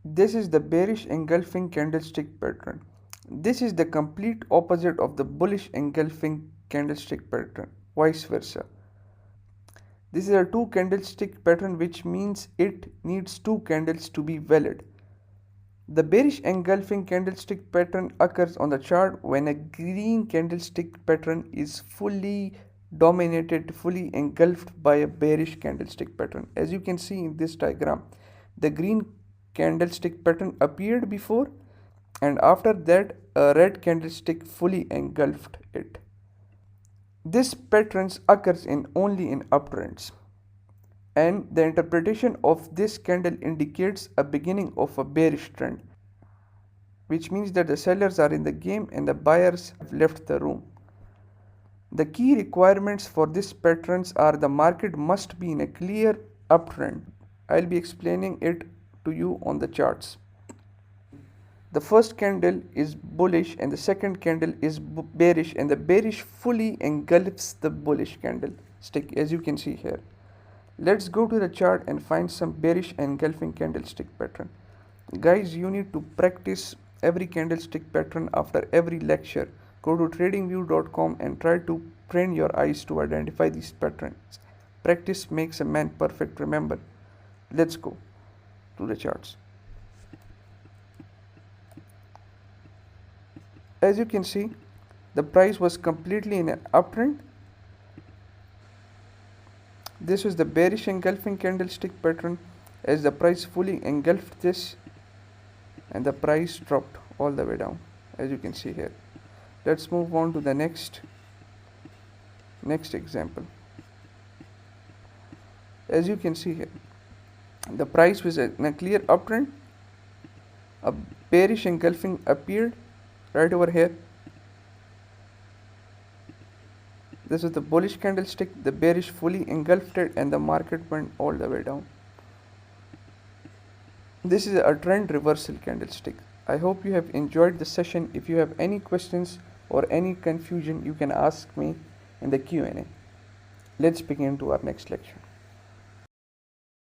This is the bearish engulfing candlestick pattern. This is the complete opposite of the bullish engulfing candlestick pattern, vice versa. This is a two candlestick pattern, which means it needs two candles to be valid. The bearish engulfing candlestick pattern occurs on the chart when a green candlestick pattern is fully dominated, fully engulfed by a bearish candlestick pattern. As you can see in this diagram, the green candlestick pattern appeared before, and after that a red candlestick fully engulfed it. This pattern occurs only in uptrends, and the interpretation of this candle indicates a beginning of a bearish trend, which means that the sellers are in the game and the buyers have left the room. The key requirements for this patterns are the market must be in a clear uptrend. I'll be explaining it to you on the charts. The first candle is bullish and the second candle is bearish, and the bearish fully engulfs the bullish candlestick, as you can see here. Let's go to the chart and find some bearish engulfing candlestick pattern. Guys, you need to practice every candlestick pattern after every lecture. Go to tradingview.com and try to train your eyes to identify these patterns. Practice makes a man perfect, remember. Let's go to the charts. As you can see, the price was completely in an uptrend. This was the bearish engulfing candlestick pattern, as the price fully engulfed this and the price dropped all the way down, as you can see here. Let's move on to the next example. As you can see here, the price was in a clear uptrend. A bearish engulfing appeared right over here. This is the bullish candlestick, the bearish fully engulfed it, and the market went all the way down. This is a trend reversal candlestick. I hope you have enjoyed the session. If you have any questions or any confusion, you can ask me in the Q&A. Let's begin to our next lecture.